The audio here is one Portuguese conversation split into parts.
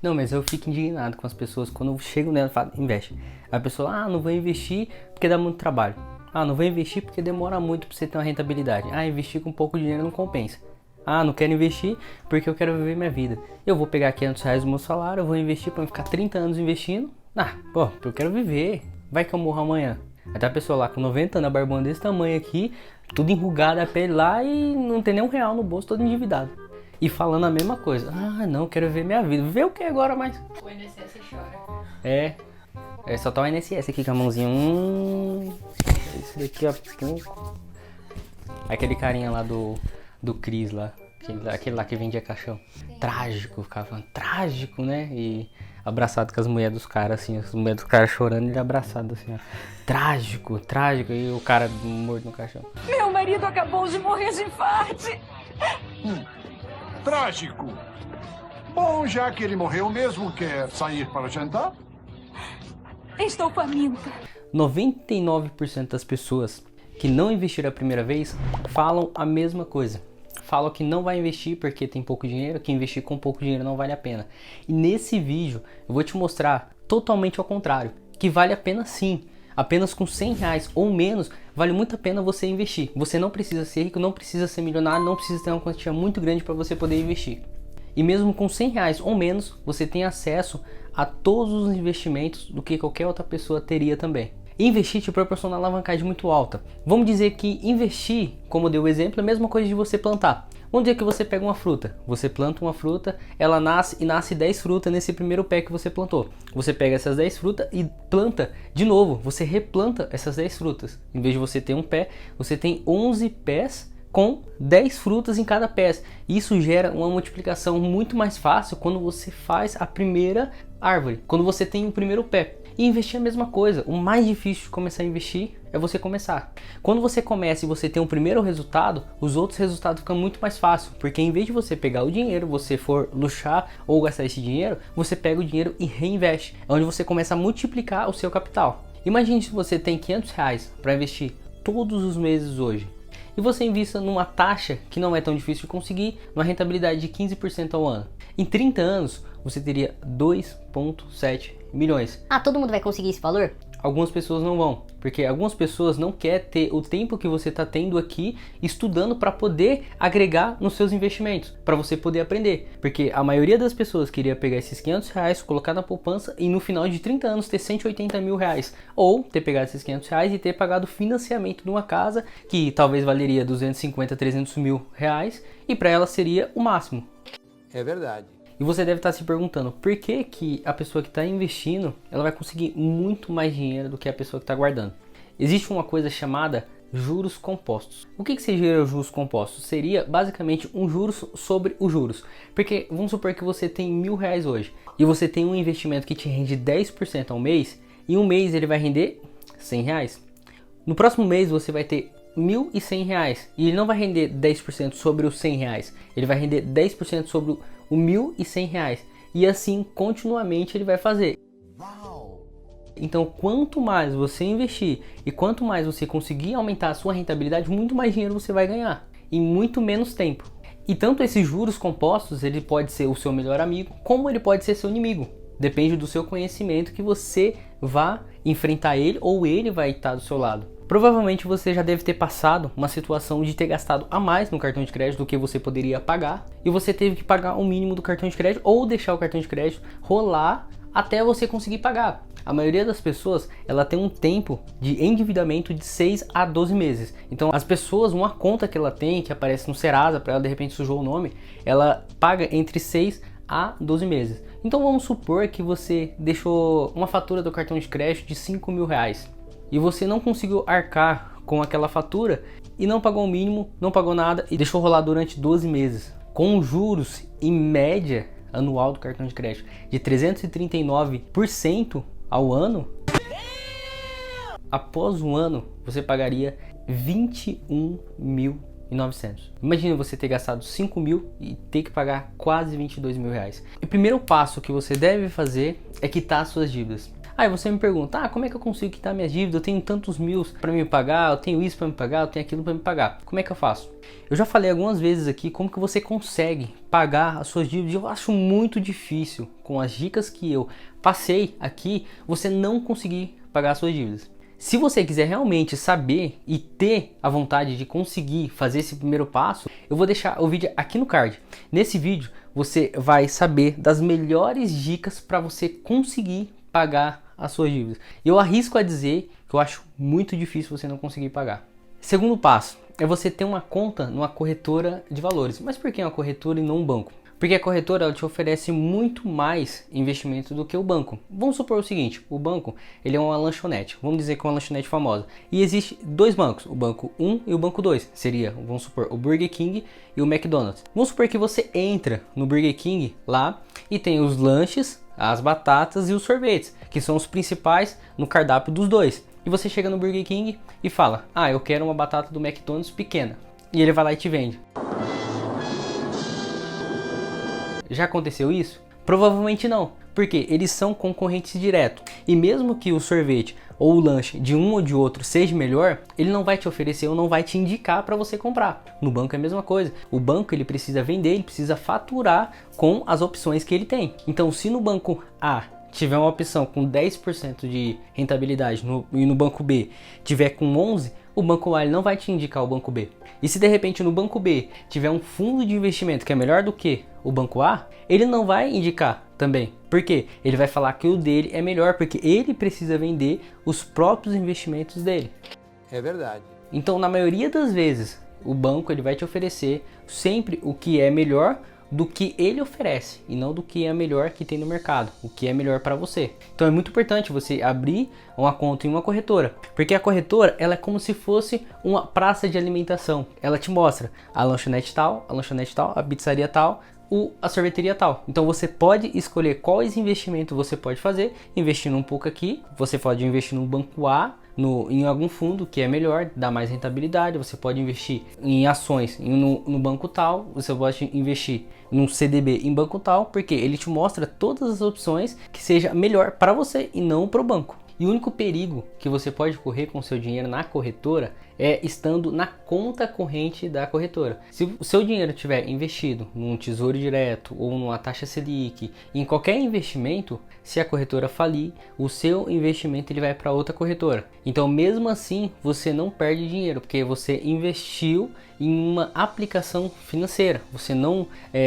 Não, mas eu fico indignado com as pessoas quando eu chego nela e falo, investe. A pessoa, não vou investir porque dá muito trabalho. Não vou investir porque demora muito pra você ter uma rentabilidade. Investir com pouco dinheiro não compensa. Não quero investir porque eu quero viver minha vida. Eu vou pegar R$ 500 do meu salário, eu vou investir pra ficar 30 anos investindo. Eu quero viver. Vai que eu morro amanhã. Aí tá a pessoa lá com 90 anos, a barbona desse tamanho aqui, tudo enrugada a pele lá e não tem nem R$ 1 no bolso, todo endividado. E falando a mesma coisa. Não, quero ver minha vida. Ver o que agora mais? O INSS chora. Só tá o INSS aqui com a mãozinha. Esse daqui a pouco. Aquele carinha lá do Cris lá. Aquele lá que vendia caixão. Trágico, ficava falando. Trágico, né? E abraçado com as mulheres dos caras, assim. As mulheres dos caras chorando e ele abraçado, assim, ó. Trágico, trágico. E o cara morto no caixão. Meu marido acabou de morrer de infarto. Trágico. Bom, já que ele morreu mesmo, quer sair para jantar? Estou faminta. 99% das pessoas que não investiram a primeira vez falam a mesma coisa. Falam que não vai investir porque tem pouco dinheiro, que investir com pouco dinheiro não vale a pena. E nesse vídeo eu vou te mostrar totalmente ao contrário, que vale a pena sim. Apenas com R$ 100 ou menos, vale muito a pena você investir. Você não precisa ser rico, não precisa ser milionário, não precisa ter uma quantia muito grande para você poder investir. E mesmo com R$ 100 ou menos, você tem acesso a todos os investimentos do que qualquer outra pessoa teria também. Investir te proporciona alavancagem muito alta. Vamos dizer que investir, como deu o exemplo, é a mesma coisa de você plantar. Vamos dizer que você pega uma fruta, você planta uma fruta, ela nasce e nasce 10 frutas nesse primeiro pé que você plantou. Você pega essas 10 frutas e planta de novo, você replanta essas 10 frutas. Em vez de você ter um pé, você tem 11 pés com 10 frutas em cada pé. Isso gera uma multiplicação muito mais fácil quando você faz a primeira árvore, quando você tem o primeiro pé. E investir é a mesma coisa. O mais difícil de começar a investir é você começar. Quando você começa e você tem um primeiro resultado, os outros resultados ficam muito mais fácil. Porque em vez de você pegar o dinheiro, você for luxar ou gastar esse dinheiro, você pega o dinheiro e reinveste. É onde você começa a multiplicar o seu capital. Imagine se você tem R$ 500 para investir todos os meses hoje. E você invista numa taxa que não é tão difícil de conseguir, uma rentabilidade de 15% ao ano. Em 30 anos, você teria 2,7 milhões. Todo mundo vai conseguir esse valor? Algumas pessoas não vão, porque algumas pessoas não querem ter o tempo que você está tendo aqui estudando para poder agregar nos seus investimentos, para você poder aprender. Porque a maioria das pessoas queria pegar esses R$ 500, colocar na poupança e no final de 30 anos ter R$ 180 mil. Ou ter pegado esses R$ 500 e ter pagado o financiamento de uma casa que talvez valeria 250, 300 mil reais e para ela seria o máximo. É verdade. E você deve estar se perguntando por que a pessoa que está investindo ela vai conseguir muito mais dinheiro do que a pessoa que está guardando. Existe uma coisa chamada juros compostos. O que seria juros compostos? Seria basicamente um juros sobre os juros. Porque vamos supor que você tem R$ 1.000 hoje e você tem um investimento que te rende 10% ao mês e um mês ele vai render R$ 100. No próximo mês você vai ter R$ 1.100 e ele não vai render 10% sobre os R$ 100, ele vai render 10% sobre o R$ 1.100 e assim continuamente ele vai fazer. Então quanto mais você investir e quanto mais você conseguir aumentar a sua rentabilidade, muito mais dinheiro você vai ganhar em muito menos tempo. E tanto esses juros compostos, ele pode ser o seu melhor amigo, como ele pode ser seu inimigo. Depende do seu conhecimento que você vá enfrentar ele ou ele vai estar do seu lado. Provavelmente você já deve ter passado uma situação de ter gastado a mais no cartão de crédito do que você poderia pagar e você teve que pagar o mínimo do cartão de crédito ou deixar o cartão de crédito rolar até você conseguir pagar. A maioria das pessoas ela tem um tempo de endividamento de 6 a 12 meses. Então as pessoas, uma conta que ela tem, que aparece no Serasa, para ela de repente sujou o nome, ela paga entre 6 a 12 meses. Então vamos supor que você deixou uma fatura do cartão de crédito de R$ 5.000 e você não conseguiu arcar com aquela fatura e não pagou o mínimo, não pagou nada e deixou rolar durante 12 meses. Com juros em média anual do cartão de crédito de 339% ao ano, após um ano você pagaria 21.900. Imagina você ter gastado 5 mil e ter que pagar quase 22 mil reais. O primeiro passo que você deve fazer é quitar suas dívidas. Aí você me pergunta, como é que eu consigo quitar minhas dívidas? Eu tenho tantos mil para me pagar, eu tenho isso para me pagar, eu tenho aquilo para me pagar. Como é que eu faço? Eu já falei algumas vezes aqui como que você consegue pagar as suas dívidas. Eu acho muito difícil, com as dicas que eu passei aqui, você não conseguir pagar as suas dívidas. Se você quiser realmente saber e ter a vontade de conseguir fazer esse primeiro passo, eu vou deixar o vídeo aqui no card. Nesse vídeo você vai saber das melhores dicas para você conseguir pagar as suas dívidas. Eu arrisco a dizer que eu acho muito difícil você não conseguir pagar. Segundo passo é você ter uma conta numa corretora de valores. Mas por que uma corretora e não um banco? Porque a corretora ela te oferece muito mais investimento do que o banco. Vamos supor o seguinte, o banco ele é uma lanchonete, vamos dizer que é uma lanchonete famosa. E existe dois bancos, o banco 1 e o banco 2. Seria, vamos supor, o Burger King e o McDonald's. Vamos supor que você entra no Burger King lá e tem os lanches, as batatas e os sorvetes, que são os principais no cardápio dos dois. E você chega no Burger King e fala, eu quero uma batata do McDonald's pequena. E ele vai lá e te vende. Já aconteceu isso? Provavelmente não, porque eles são concorrentes diretos. E mesmo que o sorvete ou o lanche de um ou de outro seja melhor, ele não vai te oferecer ou não vai te indicar para você comprar. No banco é a mesma coisa. O banco ele precisa vender, ele precisa faturar com as opções que ele tem. Então se no banco A tiver uma opção com 10% de rentabilidade e no banco B tiver com 11%, o banco A ele não vai te indicar o banco B. E se de repente no banco B tiver um fundo de investimento que é melhor do que o banco A, ele não vai indicar também. Por quê? Ele vai falar que o dele é melhor, porque ele precisa vender os próprios investimentos dele. É verdade. Então, na maioria das vezes, o banco ele vai te oferecer sempre o que é melhor do que ele oferece e não do que é melhor que tem no mercado, o que é melhor para você. Então é muito importante você abrir uma conta em uma corretora, porque a corretora ela é como se fosse uma praça de alimentação. Ela te mostra a lanchonete tal, a pizzaria tal, a sorveteria tal. Então você pode escolher quais investimentos você pode fazer, investindo um pouco aqui, você pode investir no banco A, em algum fundo que é melhor, dá mais rentabilidade. Você pode investir em ações no banco tal, você pode investir num CDB em banco tal, porque ele te mostra todas as opções que seja melhor para você e não para o banco. E o único perigo que você pode correr com o seu dinheiro na corretora é estando na conta corrente da corretora. Se o seu dinheiro estiver investido num tesouro direto ou numa taxa Selic, em qualquer investimento, se a corretora falir, o seu investimento ele vai para outra corretora. Então mesmo assim você não perde dinheiro, porque você investiu em uma aplicação financeira. Você não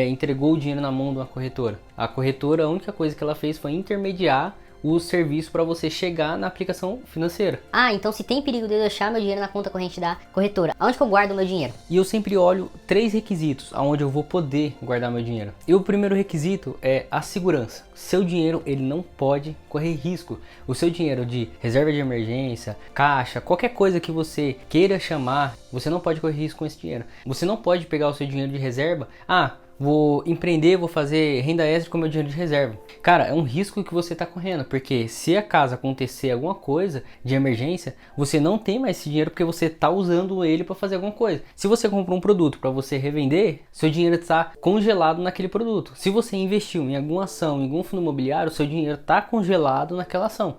entregou o dinheiro na mão de uma corretora. A corretora, a única coisa que ela fez foi intermediar o serviço para você chegar na aplicação financeira. Então se tem perigo de eu deixar meu dinheiro na conta corrente da corretora, aonde que eu guardo o meu dinheiro? E eu sempre olho 3 requisitos aonde eu vou poder guardar meu dinheiro. E o primeiro requisito é a segurança. Seu dinheiro ele não pode correr risco. O seu dinheiro de reserva de emergência, caixa, qualquer coisa que você queira chamar, você não pode correr risco com esse dinheiro. Você não pode pegar o seu dinheiro de reserva, vou empreender, vou fazer renda extra com meu dinheiro de reserva. Cara, é um risco que você está correndo, porque se acaso acontecer alguma coisa de emergência, você não tem mais esse dinheiro porque você está usando ele para fazer alguma coisa. Se você comprou um produto para você revender, seu dinheiro está congelado naquele produto. Se você investiu em alguma ação, em algum fundo imobiliário, seu dinheiro está congelado naquela ação.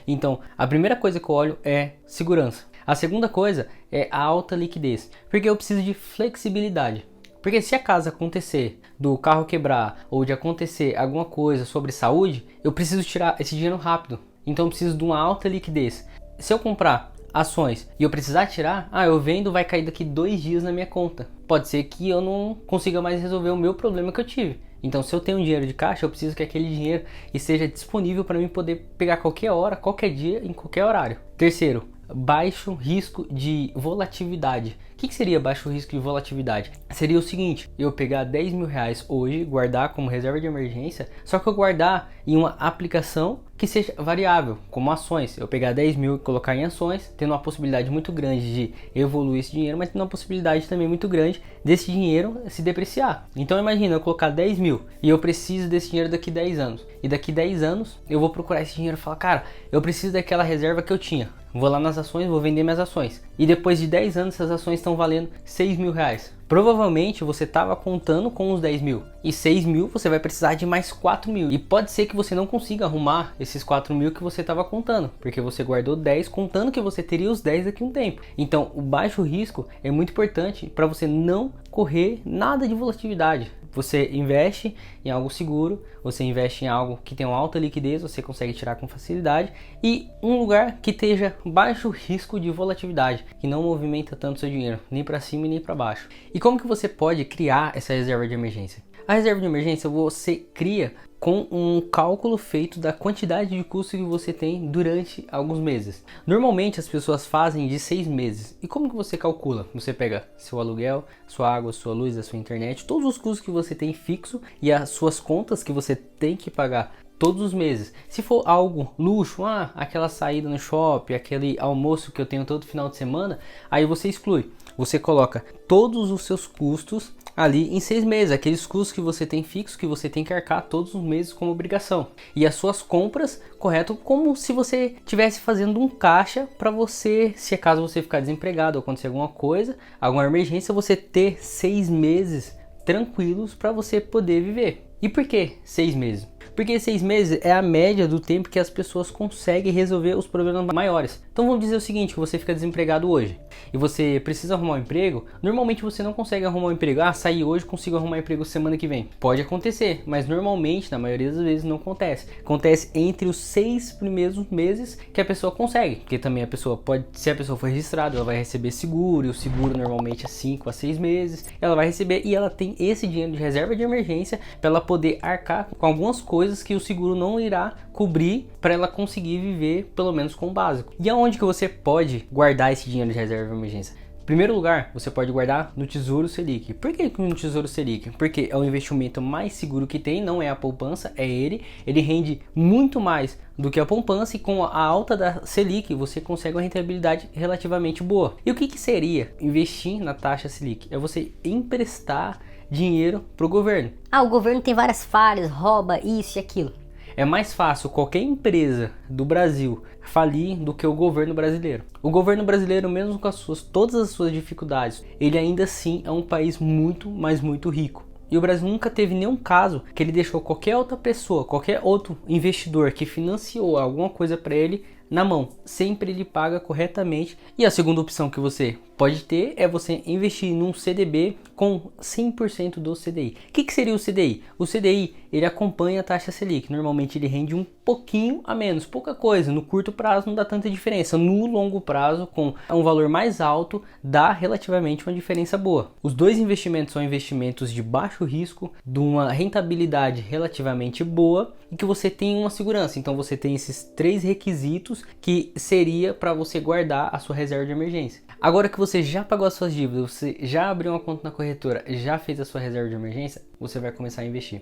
Então, a primeira coisa que eu olho é segurança. A segunda coisa é a alta liquidez, porque eu preciso de flexibilidade. Porque se acaso acontecer do carro quebrar ou de acontecer alguma coisa sobre saúde, eu preciso tirar esse dinheiro rápido. Então eu preciso de uma alta liquidez. Se eu comprar ações e eu precisar tirar, eu vendo, vai cair daqui 2 dias na minha conta. Pode ser que eu não consiga mais resolver o meu problema que eu tive. Então se eu tenho um dinheiro de caixa, eu preciso que aquele dinheiro esteja disponível para mim poder pegar qualquer hora, qualquer dia, em qualquer horário. Terceiro, baixo risco de volatilidade. O que seria baixo risco de volatilidade? Seria o seguinte, eu pegar 10 mil reais hoje, guardar como reserva de emergência, só que eu guardar em uma aplicação que seja variável, como ações. Eu pegar 10 mil e colocar em ações, tendo uma possibilidade muito grande de evoluir esse dinheiro, mas tendo uma possibilidade também muito grande desse dinheiro se depreciar. Então imagina eu colocar 10 mil e eu preciso desse dinheiro daqui 10 anos. E daqui 10 anos eu vou procurar esse dinheiro e falar, cara, eu preciso daquela reserva que eu tinha. Vou lá nas ações, vou vender minhas ações. E depois de 10 anos essas ações estão valendo 6 mil reais. Provavelmente você estava contando com os 10 mil e 6 mil você vai precisar de mais 4 mil. E pode ser que você não consiga arrumar esses 4 mil que você estava contando, porque você guardou 10 contando que você teria os 10 daqui a um tempo. Então o baixo risco é muito importante para você não correr nada de volatilidade. Você investe em algo seguro, você investe em algo que tem uma alta liquidez, você consegue tirar com facilidade, e um lugar que esteja baixo risco de volatilidade, que não movimenta tanto seu dinheiro, nem para cima e nem para baixo. E como que você pode criar essa reserva de emergência? A reserva de emergência você cria com um cálculo feito da quantidade de custo que você tem durante alguns meses. Normalmente as pessoas fazem de 6 meses. E como que você calcula? Você pega seu aluguel, sua água, sua luz, a sua internet, todos os custos que você tem fixo e as suas contas que você tem que pagar todos os meses. Se for algo luxo, aquela saída no shopping, aquele almoço que eu tenho todo final de semana, aí você exclui. Você coloca todos os seus custos ali em 6 meses, aqueles custos que você tem fixo, que você tem que arcar todos os meses como obrigação. E as suas compras, correto, como se você estivesse fazendo um caixa para você, se caso você ficar desempregado ou acontecer alguma coisa, alguma emergência, você ter 6 meses tranquilos para você poder viver. E por que 6 meses? Porque 6 meses é a média do tempo que as pessoas conseguem resolver os problemas maiores. Então vamos dizer o seguinte, que você fica desempregado hoje e você precisa arrumar um emprego. Normalmente você não consegue arrumar um emprego. Sair hoje, consigo arrumar um emprego semana que vem. Pode acontecer, mas normalmente, na maioria das vezes, não acontece. Acontece entre os 6 primeiros meses que a pessoa consegue. Porque também a pessoa pode, se a pessoa for registrada, ela vai receber seguro. E o seguro normalmente é 5 a 6 meses. Ela vai receber e ela tem esse dinheiro de reserva de emergência para ela poder arcar com algumas coisas que o seguro não irá cobrir para ela conseguir viver pelo menos com o básico. E aonde que você pode guardar esse dinheiro de reserva de emergência? Em primeiro lugar, você pode guardar no Tesouro Selic. Por que no Tesouro Selic? Porque é o investimento mais seguro que tem, não é a poupança, é ele. Ele rende muito mais do que a poupança e com a alta da Selic você consegue uma rentabilidade relativamente boa. E o que seria investir na taxa Selic? É você emprestar dinheiro para o governo. O governo tem várias falhas, rouba isso e aquilo. É mais fácil qualquer empresa do Brasil falir do que o governo brasileiro. O governo brasileiro, mesmo com todas as suas dificuldades, ele ainda assim é um país muito, mas muito rico. E o Brasil nunca teve nenhum caso que ele deixou qualquer outra pessoa, qualquer outro investidor que financiou alguma coisa para ele na mão. Sempre ele paga corretamente. E a segunda opção que você pode ter é você investir num CDB com 100% do CDI. O que seria o CDI? O CDI, ele acompanha a taxa Selic. Normalmente ele rende um pouquinho a menos, pouca coisa. No curto prazo não dá tanta diferença. No longo prazo, com um valor mais alto, dá relativamente uma diferença boa. Os dois investimentos são investimentos de baixo risco, de uma rentabilidade relativamente boa e que você tem uma segurança. Então você tem esses 3 requisitos que seria para você guardar a sua reserva de emergência. Agora que você já pagou as suas dívidas, você já abriu uma conta na corretora, já fez a sua reserva de emergência, você vai começar a investir.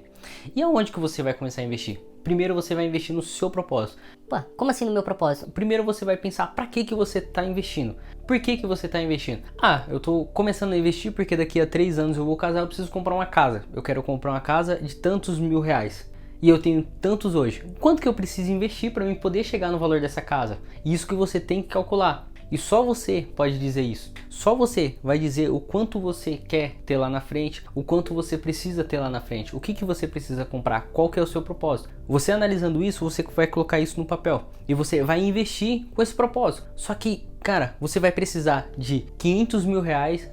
E aonde que você vai começar a investir? Primeiro você vai investir no seu propósito. Como assim no meu propósito? Primeiro você vai pensar para que você está investindo. Por que você está investindo? Eu estou começando a investir porque daqui a 3 anos eu vou casar, eu preciso comprar uma casa. Eu quero comprar uma casa de tantos R$1.000. E eu tenho tantos hoje. Quanto que eu preciso investir para eu poder chegar no valor dessa casa? Isso que você tem que calcular. E só você pode dizer isso. Só você vai dizer o quanto você quer ter lá na frente, o quanto você precisa ter lá na frente, o que você precisa comprar, qual que é o seu propósito. Você analisando isso, você vai colocar isso no papel e você vai investir com esse propósito. Só que, cara, você vai precisar de R$500 mil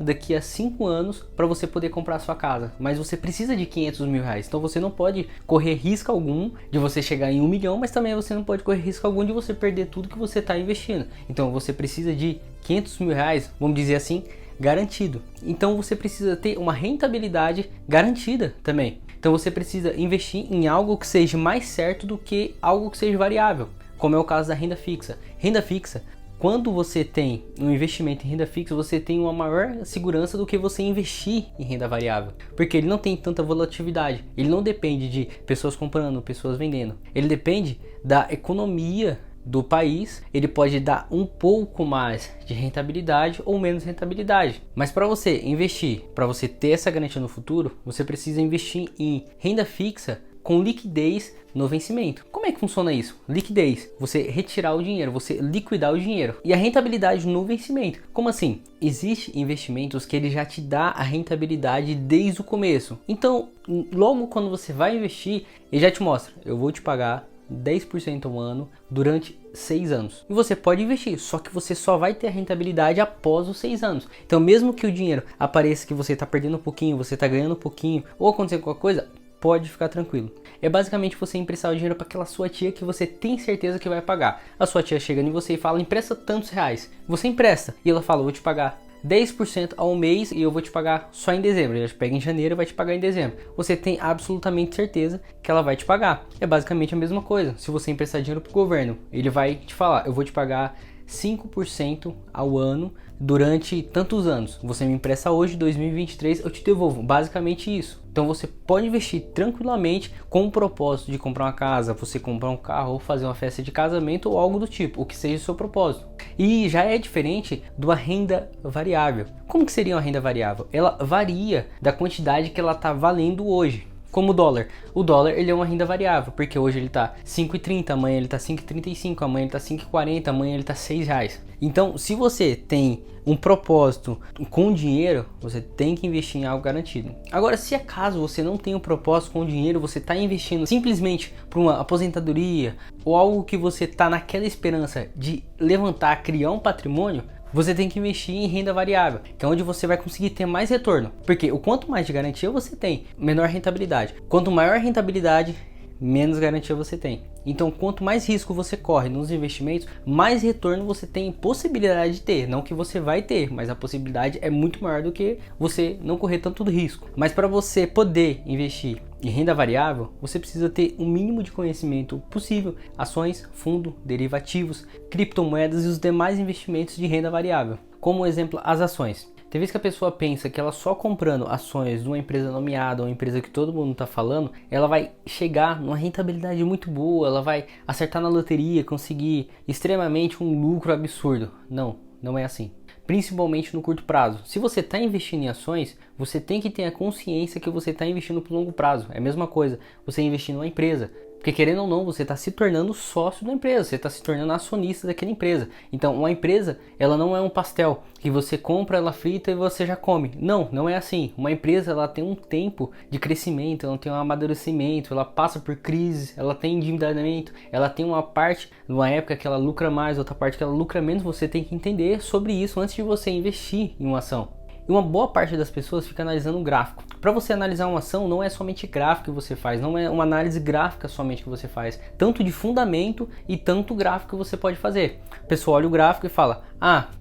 daqui a 5 anos para você poder comprar a sua casa. Mas você precisa de R$500 mil. Então você não pode correr risco algum de você chegar em 1 milhão, mas também você não pode correr risco algum de você perder tudo que você está investindo. Então você precisa de R$500 mil, vamos dizer assim, garantido. Então você precisa ter uma rentabilidade garantida também. Então você precisa investir em algo que seja mais certo do que algo que seja variável, como é o caso da renda fixa. Renda fixa, quando você tem um investimento em renda fixa, você tem uma maior segurança do que você investir em renda variável, porque ele não tem tanta volatilidade, ele não depende de pessoas comprando, pessoas vendendo, ele depende da economia do país. Ele pode dar um pouco mais de rentabilidade ou menos rentabilidade, mas para você investir, para você ter essa garantia no futuro, você precisa investir em renda fixa com liquidez no vencimento. Como é que funciona isso? Liquidez, você retirar o dinheiro, você liquidar o dinheiro. E a rentabilidade no vencimento. Como assim? Existem investimentos que ele já te dá a rentabilidade desde o começo. Então, logo quando você vai investir, ele já te mostra, eu vou te pagar 10% ao ano durante 6 anos. E você pode investir, só que você só vai ter a rentabilidade após os 6 anos. Então, mesmo que o dinheiro apareça que você está perdendo um pouquinho, você está ganhando um pouquinho, ou acontecer qualquer coisa, pode ficar tranquilo. É basicamente você emprestar o dinheiro para aquela sua tia que você tem certeza que vai pagar. A sua tia chega em você e fala, empresta tantos reais. Você empresta e ela fala, vou te pagar 10% ao mês e eu vou te pagar só em dezembro. Ela te pega em janeiro e vai te pagar em dezembro. Você tem absolutamente certeza que ela vai te pagar. É basicamente a mesma coisa. Se você emprestar dinheiro para o governo, ele vai te falar, eu vou te pagar 5% ao ano durante tantos anos. Você me empresta hoje, 2023, eu te devolvo. Basicamente isso. Então você pode investir tranquilamente com o propósito de comprar uma casa, você comprar um carro ou fazer uma festa de casamento ou algo do tipo, o que seja o seu propósito. E já é diferente da renda variável. Como que seria uma renda variável? Ela varia da quantidade que ela está valendo hoje. Como o dólar. O dólar ele é uma renda variável, porque hoje ele está 5,30, amanhã ele está 5,35, amanhã ele está 5,40, amanhã ele está R$6. Então, se você tem um propósito com dinheiro, você tem que investir em algo garantido. Agora, se acaso você não tem um propósito com dinheiro, você está investindo simplesmente para uma aposentadoria ou algo que você está naquela esperança de levantar, criar um patrimônio, você tem que investir em renda variável, que é onde você vai conseguir ter mais retorno. Porque o quanto mais de garantia você tem, menor rentabilidade. Quanto maior rentabilidade, menos garantia você tem. Então, quanto mais risco você corre nos investimentos, mais retorno você tem possibilidade de ter. Não que você vai ter, mas a possibilidade é muito maior do que você não correr tanto risco. Mas para você poder investir em renda variável, você precisa ter o mínimo de conhecimento possível. Ações, fundo, derivativos, criptomoedas e os demais investimentos de renda variável. Como exemplo, as ações. Tem vezes que a pessoa pensa que ela só comprando ações de uma empresa nomeada, uma empresa que todo mundo está falando, ela vai chegar numa rentabilidade muito boa, ela vai acertar na loteria, conseguir extremamente um lucro absurdo. Não, não é assim. Principalmente no curto prazo. Se você está investindo em ações, você tem que ter a consciência que você está investindo por longo prazo. É a mesma coisa, você investir numa empresa. Porque querendo ou não, você está se tornando sócio da empresa, você está se tornando acionista daquela empresa. Então, uma empresa, ela não é um pastel que você compra, ela frita e você já come. Não, não é assim. Uma empresa, ela tem um tempo de crescimento, ela tem um amadurecimento, ela passa por crise, ela tem endividamento, ela tem uma parte, numa época que ela lucra mais, outra parte que ela lucra menos. Você tem que entender sobre isso antes de você investir em uma ação. E uma boa parte das pessoas fica analisando o gráfico. Para você analisar uma ação, não é somente gráfico que você faz, não é uma análise gráfica somente que você faz. Tanto de fundamento e tanto gráfico que você pode fazer. A pessoa olha o gráfico e fala,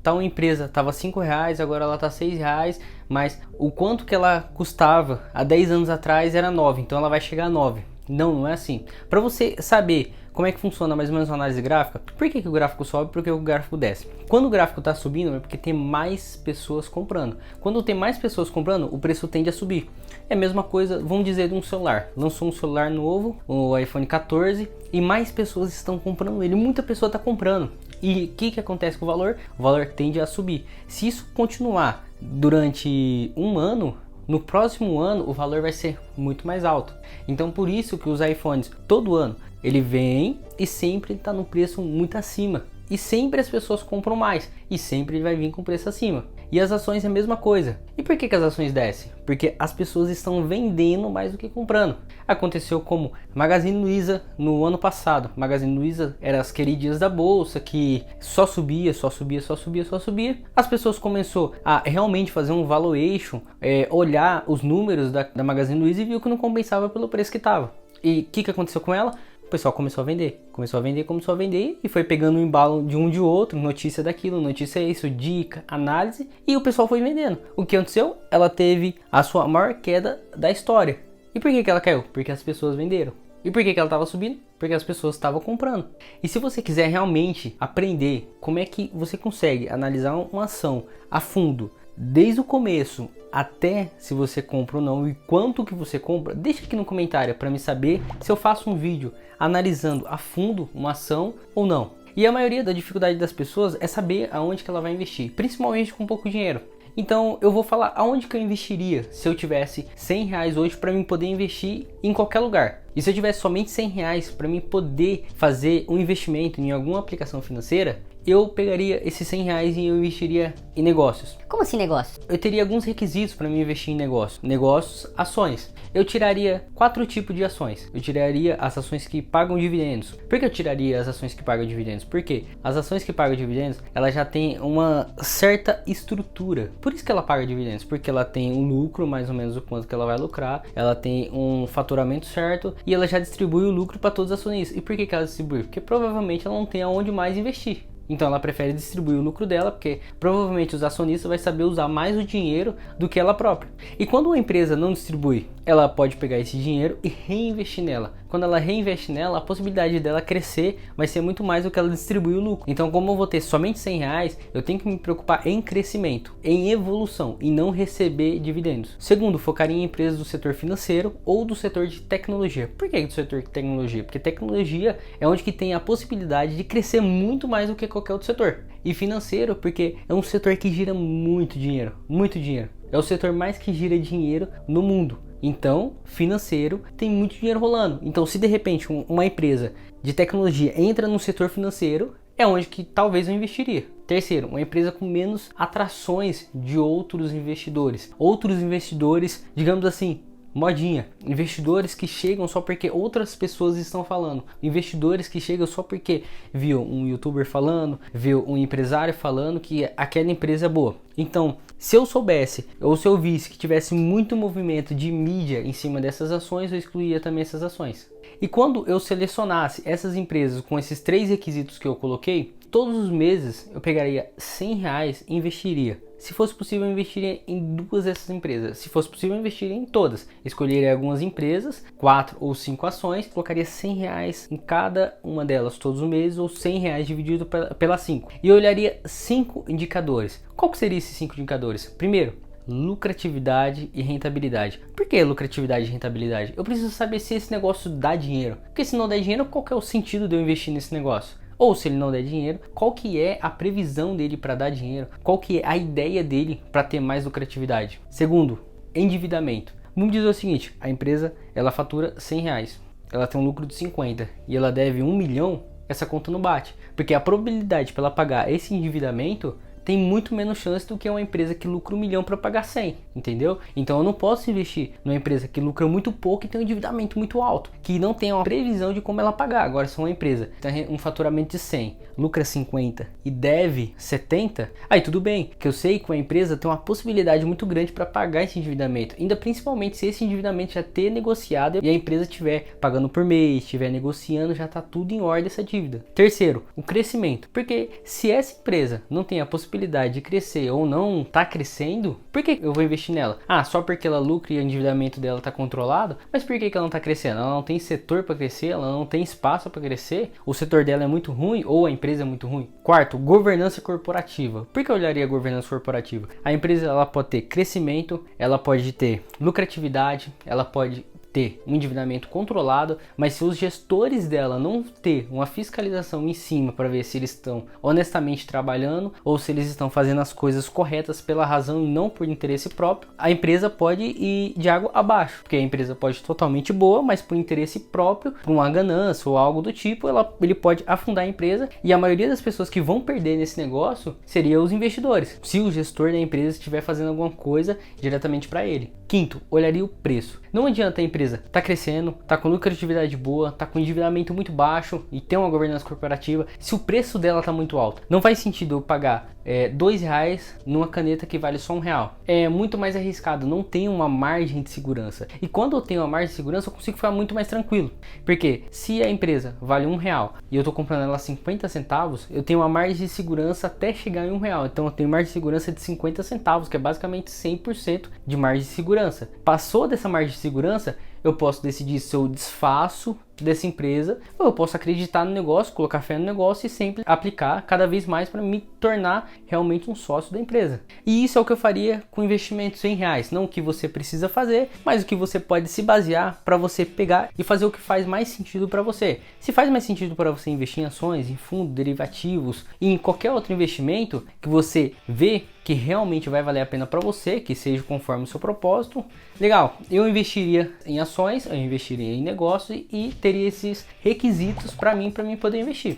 tal empresa estava R$5, agora ela está R$6, mas o quanto que ela custava há 10 anos atrás era 9, então ela vai chegar a 9. Não, não é assim. Para você saber como é que funciona mais ou menos a análise gráfica, por que o gráfico sobe e por que o gráfico desce? Quando o gráfico está subindo é porque tem mais pessoas comprando. Quando tem mais pessoas comprando, o preço tende a subir. É a mesma coisa, vamos dizer, de um celular. Lançou um celular novo, o iPhone 14, e mais pessoas estão comprando ele. Muita pessoa está comprando. E o que acontece com o valor? O valor tende a subir. Se isso continuar durante um ano, no próximo ano o valor vai ser muito mais alto. Então por isso que os iPhones todo ano ele vem e sempre está no preço muito acima. E sempre as pessoas compram mais. E sempre vai vir com preço acima. E as ações é a mesma coisa. E por que as ações descem? Porque as pessoas estão vendendo mais do que comprando. Aconteceu como Magazine Luiza no ano passado. Magazine Luiza era as queridinhas da bolsa que só subia, só subia, só subia, só subia. As pessoas começaram a realmente fazer um valuation, olhar os números da Magazine Luiza e viu que não compensava pelo preço que estava. E o que aconteceu com ela? O pessoal começou a vender e foi pegando o embalo de um de outro, notícia daquilo, notícia isso, dica, análise, e o pessoal foi vendendo. O que aconteceu? Ela teve a sua maior queda da história. E por que ela caiu? Porque as pessoas venderam. E por que ela estava subindo? Porque as pessoas estavam comprando. E se você quiser realmente aprender como é que você consegue analisar uma ação a fundo, desde o começo até se você compra ou não e quanto que você compra, deixa aqui no comentário para me saber se eu faço um vídeo analisando a fundo uma ação ou não. E a maioria da dificuldade das pessoas é saber aonde que ela vai investir, principalmente com pouco dinheiro. Então eu vou falar aonde que eu investiria se eu tivesse 100 reais hoje para mim poder investir em qualquer lugar. E se eu tivesse somente 100 reais para mim poder fazer um investimento em alguma aplicação financeira, eu pegaria esses 100 reais e eu investiria em negócios. Como assim negócio? Eu teria alguns requisitos para me investir em negócios. Negócios, ações. Eu tiraria 4 tipos de ações. Eu tiraria as ações que pagam dividendos. Por que eu tiraria as ações que pagam dividendos? Porque as ações que pagam dividendos, ela já tem uma certa estrutura. Por isso que ela paga dividendos, porque ela tem um lucro, mais ou menos o quanto que ela vai lucrar. Ela tem um faturamento certo e ela já distribui o lucro para todos os acionistas. E por que ela distribui? Porque provavelmente ela não tem aonde mais investir. Então ela prefere distribuir o lucro dela, porque provavelmente os acionistas vão saber usar mais o dinheiro do que ela própria. E quando uma empresa não distribui, ela pode pegar esse dinheiro e reinvestir nela. Quando ela reinveste nela, a possibilidade dela crescer vai ser muito mais do que ela distribuir o lucro. Então, como eu vou ter somente 100 reais, eu tenho que me preocupar em crescimento, em evolução e não receber dividendos. Segundo, focaria em empresas do setor financeiro ou do setor de tecnologia. Por que do setor de tecnologia? Porque tecnologia é onde que tem a possibilidade de crescer muito mais do que qualquer outro setor. E financeiro, porque é um setor que gira muito dinheiro, muito dinheiro. É o setor mais que gira dinheiro no mundo. Então, financeiro tem muito dinheiro rolando. Então, se de repente uma empresa de tecnologia entra no setor financeiro, é onde que talvez eu investiria. Terceiro, uma empresa com menos atrações de outros investidores. Outros investidores, digamos assim, modinha. Investidores que chegam só porque outras pessoas estão falando. Investidores que chegam só porque viu um youtuber falando, viu um empresário falando que aquela empresa é boa. Então, se eu soubesse ou se eu visse que tivesse muito movimento de mídia em cima dessas ações, eu excluía também essas ações. E quando eu selecionasse essas empresas com esses 3 requisitos que eu coloquei, todos os meses eu pegaria 100 reais e investiria. Se fosse possível, eu investiria em 2 dessas empresas. Se fosse possível, eu investiria em todas. Escolheria algumas empresas, 4 ou 5 ações, colocaria 100 reais em cada uma delas todos os meses, ou 100 reais dividido pelas 5. E eu olharia 5 indicadores. Qual que seriam esses 5 indicadores? Primeiro, lucratividade e rentabilidade. Por que lucratividade e rentabilidade? Eu preciso saber se esse negócio dá dinheiro. Porque se não der dinheiro, qual que é o sentido de eu investir nesse negócio? Ou se ele não der dinheiro, qual que é a previsão dele para dar dinheiro? Qual que é a ideia dele para ter mais lucratividade? Segundo, endividamento. Vamos dizer o seguinte, a empresa ela fatura 100 reais, ela tem um lucro de 50 e ela deve 1 milhão, essa conta não bate. Porque a probabilidade para ela pagar esse endividamento tem muito menos chance do que uma empresa que lucra 1 milhão para pagar 100, entendeu? Então eu não posso investir numa empresa que lucra muito pouco e tem um endividamento muito alto, que não tem uma previsão de como ela pagar. Agora, se uma empresa tem um faturamento de 100, lucra 50 e deve 70, aí tudo bem, que eu sei que uma empresa tem uma possibilidade muito grande para pagar esse endividamento, ainda principalmente se esse endividamento já ter negociado e a empresa estiver pagando por mês, estiver negociando, já está tudo em ordem essa dívida. Terceiro, o crescimento, porque se essa empresa não tem a possibilidade de crescer ou não está crescendo, por que eu vou investir nela? Ah, só porque ela lucra e o endividamento dela está controlado? Mas por que ela não está crescendo? Ela não tem setor para crescer, ela não tem espaço para crescer, o setor dela é muito ruim ou a empresa é muito ruim? Quarto, governança corporativa. Por que eu olharia a governança corporativa? A empresa ela pode ter crescimento, ela pode ter lucratividade, ela pode ter um endividamento controlado, mas se os gestores dela não ter uma fiscalização em cima para ver se eles estão honestamente trabalhando ou se eles estão fazendo as coisas corretas pela razão e não por interesse próprio, a empresa pode ir de água abaixo, porque a empresa pode ser totalmente boa, mas por interesse próprio, por uma ganância ou algo do tipo, ele pode afundar a empresa e a maioria das pessoas que vão perder nesse negócio seriam os investidores, se o gestor da empresa estiver fazendo alguma coisa diretamente para ele. Quinto, olharia o preço. Não adianta a empresa tá crescendo, tá com lucratividade boa, tá com endividamento muito baixo e tem uma governança corporativa, se o preço dela tá muito alto. Não faz sentido eu pagar R$2 numa caneta que vale só R$1. É muito mais arriscado, não tem uma margem de segurança. E quando eu tenho uma margem de segurança, eu consigo ficar muito mais tranquilo. Porque se a empresa vale R$1 e eu tô comprando ela 50 centavos, eu tenho uma margem de segurança até chegar em R$1. Então eu tenho margem de segurança de 50 centavos, que é basicamente 100% de margem de segurança. Passou dessa margem de segurança, eu posso decidir se eu desfaço dessa empresa, ou eu posso acreditar no negócio, colocar fé no negócio e sempre aplicar cada vez mais para me tornar realmente um sócio da empresa. E isso é o que eu faria com investimentos em reais, não o que você precisa fazer, mas o que você pode se basear para você pegar e fazer o que faz mais sentido para você. Se faz mais sentido para você investir em ações, em fundos, derivativos e em qualquer outro investimento que você vê que realmente vai valer a pena para você, que seja conforme o seu propósito, legal, eu investiria em ações, eu investiria em negócios e teria esses requisitos para mim poder investir.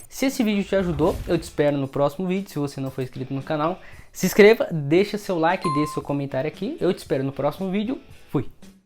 Se esse vídeo te ajudou, eu te espero no próximo vídeo. Se você não for inscrito no canal, se inscreva, deixa seu like, deixa seu comentário aqui, eu te espero no próximo vídeo, fui!